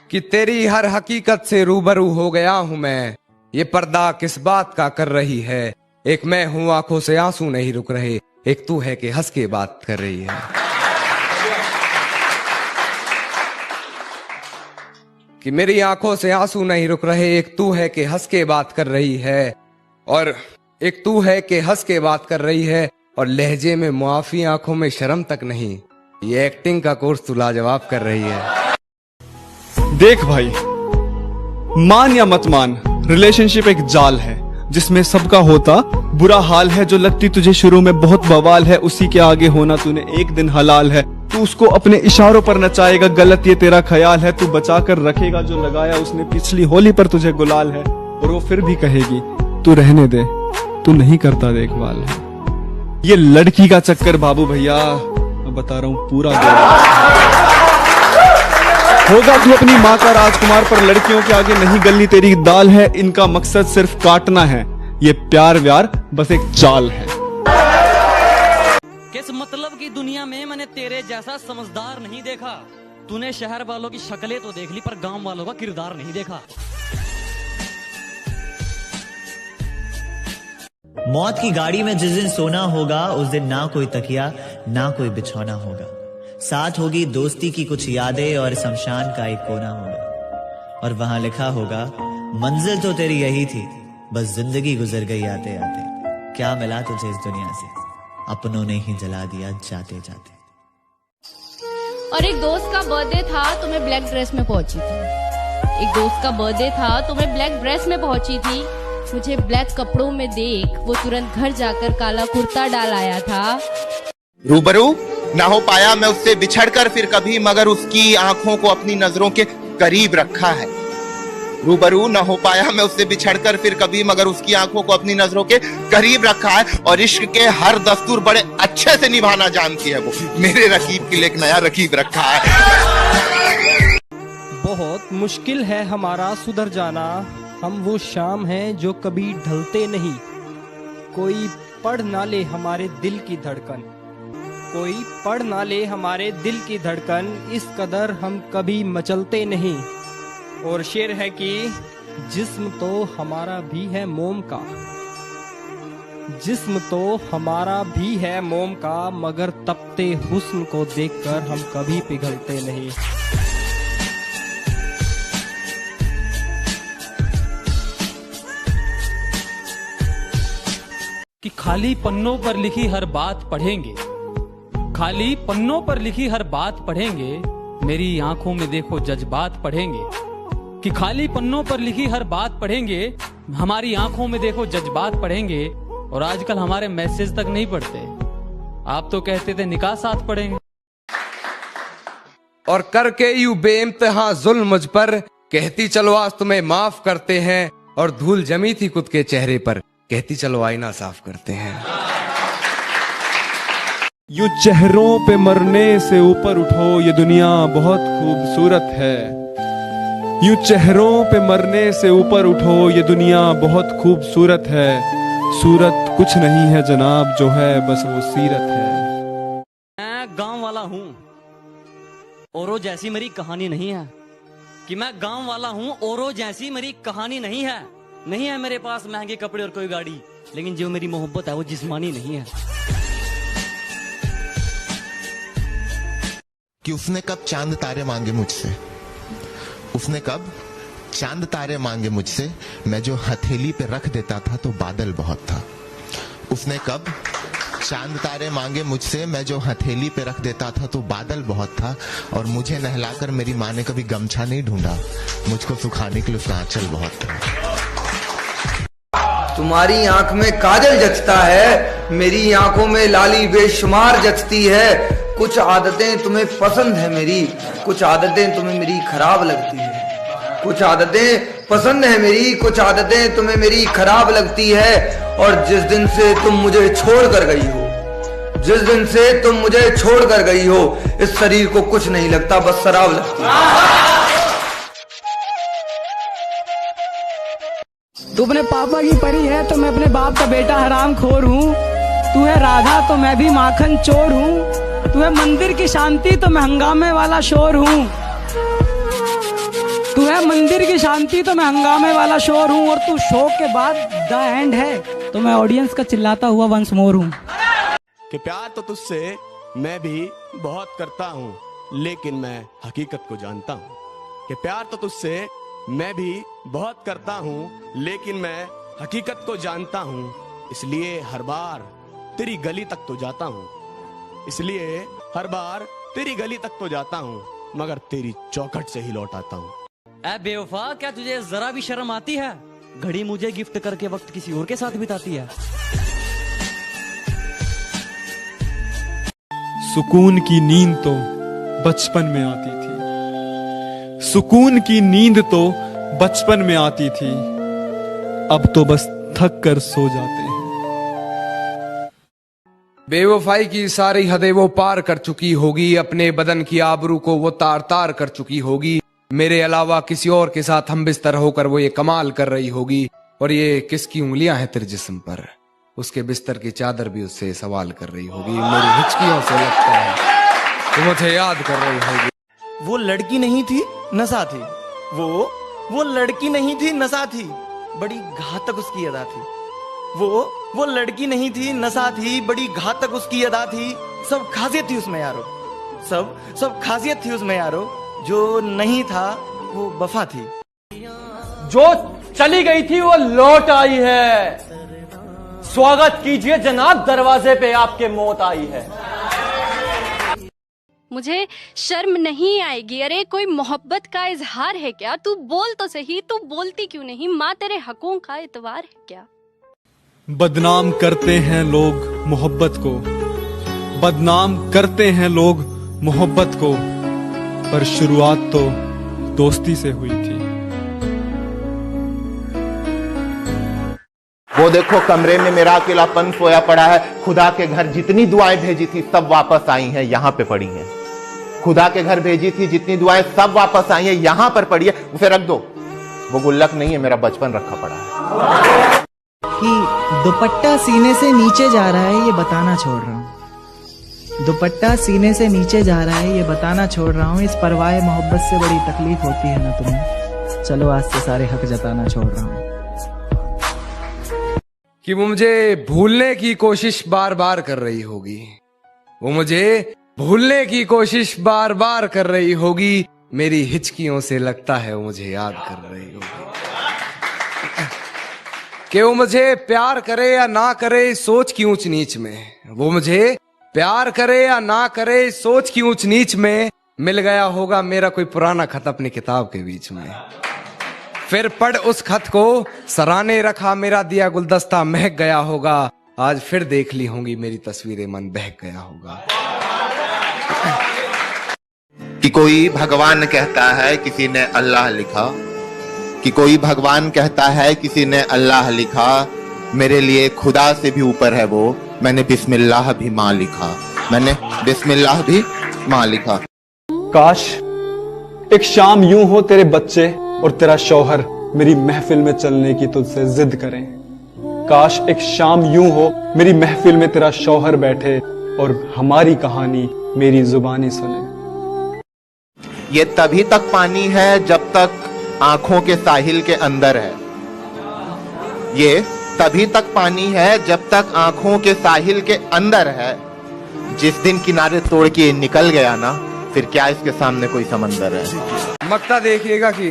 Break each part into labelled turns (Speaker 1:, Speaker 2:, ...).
Speaker 1: कि तेरी हर हकीकत से रूबरू हो गया हूं मैं, ये पर्दा किस बात का कर रही है। एक मैं हूं आंखों से आंसू नहीं रुक रहे, एक तू है कि हंस के बात कर रही है। कि मेरी आंखों से आंसू नहीं रुक रहे, एक तू है कि हंस के बात कर रही है। और एक तू है कि हंस के बात कर रही है, और लहजे में मुआफी आंखों में शर्म तक नहीं, ये एक्टिंग का कोर्स तू लाजवाब कर रही है।
Speaker 2: देख भाई, मान या मत मान, रिलेशनशिप एक जाल है जिसमें सबका होता बुरा हाल है। जो लगती तुझे शुरू में बहुत बवाल है, उसी के आगे होना तूने एक दिन हलाल है। तू उसको अपने इशारों पर नचाएगा, गलत ये तेरा ख्याल है। तू बचा कर रखेगा जो लगाया उसने पिछली होली पर तुझे गुलाल है। और वो फिर भी कहेगी तू रहने दे, तू नहीं करता देखभाल है। ये लड़की का चक्कर बाबू भैया, मैं बता रहा हूँ पूरा होगा। तू अपनी माँ का राजकुमार, पर लड़कियों के आगे नहीं गलनी तेरी दाल है। इनका मकसद सिर्फ काटना है, ये प्यार व्यार बस एक चाल है।
Speaker 3: किस मतलब की दुनिया में मैंने तेरे जैसा समझदार नहीं देखा। तूने शहर वालों की शक्लें तो देख ली, पर गांव वालों का किरदार नहीं देखा।
Speaker 4: मौत की गाड़ी में जिस दिन सोना होगा, उस दिन ना कोई तकिया ना कोई बिछौना होगा। साथ होगी दोस्ती की कुछ यादें और शमशान का एक कोना होगा। और वहां लिखा होगा मंजिल तो तेरी यही थी, बस जिंदगी गुजर गई आते आते। क्या मिला तुझे इस दुनिया से, अपनों ने ही जला दिया जाते जाते।
Speaker 5: और एक दोस्त का बर्थडे था तो मैं ब्लैक ड्रेस में पहुंची थी। एक दोस्त का बर्थडे था तो मैं ब्लैक ड्रेस में पहुंची थी। मुझे ब्लैक कपड़ों में देख वो तुरंत घर जाकर काला कुर्ता डाल आया था।
Speaker 6: रूबरू ना हो पाया मैं उससे बिछड़कर फिर कभी, मगर उसकी आंखों को अपनी नजरों के करीब रखा है। रूबरू ना हो पाया मैं उससे बिछड़कर फिर कभी, मगर उसकी आंखों को अपनी नजरों के करीब रखा है। और इश्क के हर दस्तूर बड़े अच्छे से निभाना जानती है वो, मेरे रकीब के लिए एक नया रकीब रखा है।
Speaker 7: बहुत मुश्किल है हमारा सुधर जाना, हम वो शाम हैं जो कभी ढलते नहीं। कोई पढ़ ना ले हमारे दिल की धड़कन, कोई पढ़ ना ले हमारे दिल की धड़कन, इस कदर हम कभी मचलते नहीं। और शेर है कि जिस्म तो हमारा भी है मोम का, जिस्म तो हमारा भी है मोम का, मगर तपते हुस्न को देखकर हम कभी पिघलते नहीं।
Speaker 3: कि खाली पन्नों पर लिखी हर बात पढ़ेंगे, खाली पन्नों पर लिखी हर बात पढ़ेंगे, मेरी आंखों में देखो जज्बात पढ़ेंगे। कि खाली पन्नों पर लिखी हर बात पढ़ेंगे, हमारी आंखों में देखो जज्बात पढ़ेंगे। और आजकल हमारे मैसेज तक नहीं पढ़ते, आप तो कहते थे निकाह साथ पढ़ेंगे।
Speaker 1: और करके यूं बेइंतहा जुल्म मुझ पर, कहती चलो आज तुम्हें माफ करते हैं। और धूल जमी थी खुद के चेहरे पर, कहती चलो आईना साफ करते हैं।
Speaker 2: यूं चेहरों पे मरने से ऊपर उठो, ये दुनिया बहुत खूबसूरत है। यूं चेहरों पे मरने से ऊपर उठो, ये दुनिया बहुत खूबसूरत है। सूरत कुछ नहीं है जनाब, जो है बस वो सीरत है।
Speaker 3: मैं गांव वाला हूँ, औरों जैसी मेरी कहानी नहीं है। कि मैं गांव वाला हूँ, औरों जैसी मेरी कहानी नहीं है। नहीं है मेरे पास महंगे कपड़े और कोई गाड़ी, लेकिन जो मेरी मोहब्बत है वो जिस्मानी नहीं है।
Speaker 6: कि उसने कब चांद तारे मांगे मुझसे, उसने कब चांद तारे मांगे मुझसे, मैं जो हथेली पे रख देता था तो बादल बहुत था। उसने कब चांद तारे मांगे मुझसे, मैं जो हथेली पे रख देता था तो बादल बहुत था। और मुझे नहलाकर मेरी माँ ने कभी गमछा नहीं ढूंढा, मुझको सुखाने के लिए उसका आंचल बहुत था।
Speaker 8: तुम्हारी आंख में काजल जचता है, मेरी आंखों में लाली बेशुमार जचती है। कुछ आदतें तुम्हें पसंद है मेरी, कुछ आदतें तुम्हें मेरी खराब लगती है। कुछ आदतें पसंद है मेरी, कुछ आदतें तुम्हें मेरी खराब लगती है। और जिस दिन से तुम मुझे छोड़ कर गई हो, जिस दिन से तुम मुझे छोड़ कर गई हो, इस शरीर को कुछ नहीं लगता, बस शराब लगती है।
Speaker 7: तू अपने पापा की परी है तो मैं अपने बाप का बेटा हराम खोर हूँ। तू है राधा तो मैं भी माखन चोर हूँ। तू है मंदिर की शांति तो मैं हंगामे वाला शोर हूँ। है मंदिर की शांति तो मैं हंगामे वाला शोर हूँ, और तू शो के बाद द एंड है तो मैं ऑडियंस का चिल्लाता हुआ वंस मोर हूँ।
Speaker 9: कि प्यार तो तुझसे मैं भी बहुत करता हूँ, लेकिन मैं हकीकत को जानता हूँ। कि प्यार तो तुझसे मैं भी बहुत करता हूँ, लेकिन मैं हकीकत को जानता हूँ। इसलिए हर बार तेरी गली तक तो जाता हूँ, इसलिए हर बार तेरी गली तक तो जाता हूँ, मगर तेरी चौखट से ही लौट आता हूँ।
Speaker 10: ऐ बेवफा, क्या तुझे जरा भी शर्म आती है? घड़ी मुझे गिफ्ट करके वक्त किसी और के साथ बिताती है।
Speaker 2: सुकून की नींद तो बचपन में आती थी, सुकून की नींद तो बचपन में आती थी, अब तो बस थक कर सो जाते हैं।
Speaker 1: बेवफाई की सारी हदें वो पार कर चुकी होगी, अपने बदन की आबरू को वो तार तार कर चुकी होगी। मेरे अलावा किसी और के साथ हम बिस्तर होकर वो ये कमाल कर रही होगी। और ये किसकी उंगलियां हैं तेरे जिस्म पर, उसके बिस्तर की चादर भी उससे सवाल कर रही होगी। मेरी हिचकियों से लगता है तो मुझे याद कर रही होगी।
Speaker 11: वो लड़की नहीं थी, नशा थी। वो लड़की नहीं थी, नशा थी, बड़ी घातक उसकी अदा थी। वो लड़की नहीं थी, नशा थी, बड़ी घातक उसकी अदा थी। सब खासियत थी उसमें यारो, सब खासियत थी उसमें यारो। जो नहीं था वो वफा थी।
Speaker 12: जो चली गई थी वो लौट आई है। स्वागत कीजिए जनाब, दरवाजे पे आपके मौत आई है।
Speaker 5: मुझे शर्म नहीं आएगी। अरे कोई मोहब्बत का इजहार है क्या? तू बोल तो सही, तू बोलती क्यों नहीं? माँ तेरे हकों का एतवार है क्या?
Speaker 2: बदनाम करते हैं लोग मोहब्बत को, बदनाम करते हैं लोग मोहब्बत को, पर शुरुआत तो दोस्ती से हुई थी।
Speaker 6: वो देखो कमरे में मेरा अकेलापन सोया पड़ा है। खुदा के घर जितनी दुआएं भेजी थी सब वापस आई हैं, यहाँ पे पड़ी हैं। खुदा के घर भेजी थी जितनी दुआएं सब वापस आई हैं, यहाँ पर पड़ी है। उसे रख दो, वो गुल्लक नहीं है, मेरा बचपन रखा पड़ा है।
Speaker 13: कि दुपट्टा सीने से नीचे जा रहा है ये बताना छोड़ रहा हूँ। दुपट्टा सीने से नीचे जा रहा है ये बताना छोड़ रहा हूँ। इस परवाह मोहब्बत से बड़ी तकलीफ होती है ना तुम्हें। चलो आज से सारे हक जताना छोड़ रहा हूँ।
Speaker 1: कि वो मुझे भूलने की कोशिश बार बार कर रही होगी, वो मुझे भूलने की कोशिश बार बार कर रही होगी। मेरी हिचकियों से लगता है वो मुझे याद कर रही होगी। कि वो मुझे प्यार करे या ना करे सोच की ऊंच नीच में, वो मुझे प्यार करे या ना करे सोच की ऊंच नीच में, मिल गया होगा मेरा कोई पुराना खत अपनी किताब के बीच में। फिर पढ़ उस खत को, सराने रखा मेरा दिया गुलदस्ता महक गया होगा। आज फिर देख ली होंगी मेरी तस्वीरें, मन बहक गया होगा।
Speaker 6: कि कोई भगवान कहता है किसी ने अल्लाह लिखा, कि कोई भगवान कहता है किसी ने अल्लाह लिखा। मेरे लिए खुदा से भी ऊपर है वो, मैंने बिस्मिल्लाह भी माँ लिखा, मैंने बिस्मिल्लाह भी माँ लिखा।
Speaker 2: काश एक शाम यूं हो तेरे बच्चे और तेरा शौहर मेरी महफिल में चलने की तुझसे जिद करें। काश एक शाम यूं हो मेरी महफिल में तेरा शौहर बैठे और हमारी कहानी मेरी जुबानी सुने।
Speaker 6: ये तभी तक पानी है जब तक आंखों के साहिल के अंदर है। ये तभी तक पानी है जब तक आंखों के साहिल के अंदर है। जिस दिन किनारे तोड़ के निकल गया ना, फिर क्या इसके सामने कोई समंदर है।
Speaker 1: मक्ता देखिएगा कि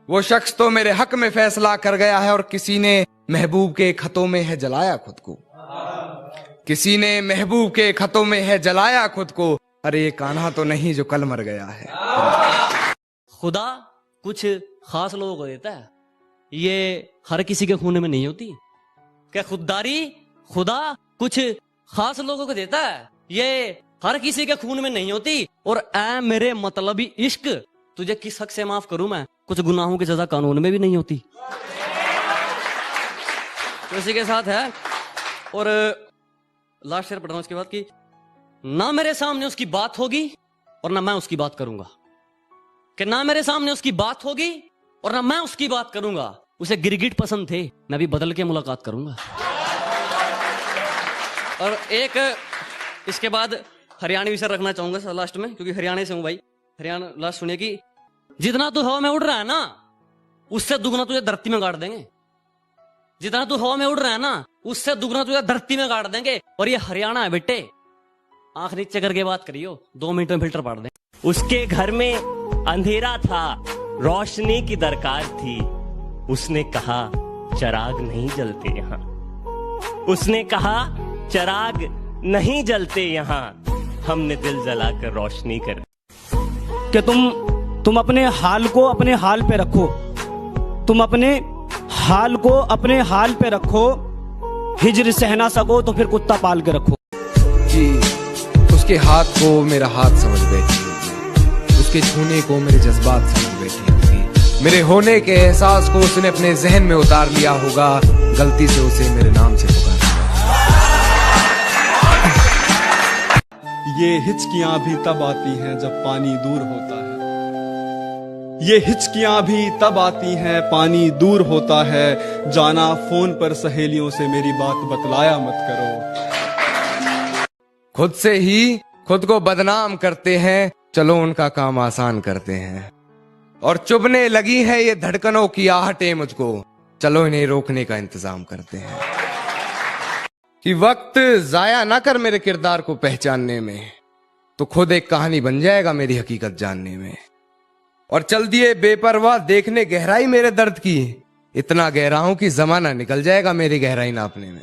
Speaker 1: वो शख्स तो मेरे हक में फैसला कर गया है, और किसी ने महबूब के खतों में है जलाया खुद को, किसी ने महबूब के खतों में है जलाया खुद को। अरे ये कान्हा तो नहीं जो कल मर गया है।
Speaker 10: खुदा कुछ खास लोगों को देता है, ये हर किसी के खून में नहीं होती। क्या खुददारी खुदा कुछ खास लोगों को देता है, ये हर किसी के खून में नहीं होती। और ऐ मेरे मतलबी इश्क, तुझे किस हक से माफ करूं मैं, कुछ गुनाहों की सजा कानून में भी नहीं होती। तो इसी के साथ है। और लास्ट शेर पढ़ रहा हूं इसके बाद कि ना मेरे सामने उसकी बात होगी और ना मैं उसकी बात करूंगा। कि ना मेरे सामने उसकी बात होगी और ना मैं उसकी बात करूंगा। उसे गिरगिट पसंद थे, मैं भी बदल के मुलाकात करूंगा। और एक इसके बाद हरियाणवी विषय रखना चाहूंगा लास्ट में, क्योंकि हरियाणा से हूं भाई। हरियाणा लास्ट सुनिए कि जितना तू हवा में उड़ रहा है ना, उससे दुगना तुझे धरती में गाड़ देंगे। जितना तू हवा में उड़ रहा है ना, उससे दुगना तुझे धरती में गाड़ देंगे। और ये हरियाणा है बेटे, आंख नीचे करके बात करियो, 2 मिनट में फिल्टर पाड़ दें।
Speaker 14: उसके घर में अंधेरा था, रोशनी की दरकार थी। उसने कहा चिराग नहीं जलते यहाँ। उसने कहा चिराग नहीं जलते यहाँ, हमने दिल जलाकर रोशनी कर।
Speaker 12: कि तुम अपने हाल को अपने हाल पे रखो, तुम अपने हाल को अपने हाल पे रखो। हिजर सह ना सको तो फिर कुत्ता पाल के रखो।
Speaker 1: जी, उसके हाथ को मेरा हाथ समझ बैठी होगी, उसके छूने को मेरे जज्बात समझ बैठी होगी, मेरे होने के एहसास को उसने अपने जहन में उतार लिया होगा, गलती से उसे मेरे नाम से पुकारा।
Speaker 2: ये हिचकियां भी तब आती हैं जब पानी दूर होता है। ये हिचकियां भी तब आती हैं पानी दूर होता है। जाना फोन पर सहेलियों से मेरी बात बतलाया मत करो।
Speaker 1: खुद से ही खुद को बदनाम करते हैं, चलो उनका काम आसान करते हैं। और चुभने लगी है ये धड़कनों की आहटें मुझको, चलो इन्हें रोकने का इंतजाम करते हैं। कि वक्त जाया ना कर मेरे किरदार को पहचानने में, तो खुद एक कहानी बन जाएगा मेरी हकीकत जानने में। और चल दिए बेपरवाह देखने गहराई मेरे दर्द की, इतना गहरा हूं कि जमाना निकल जाएगा मेरी गहराई नापने में।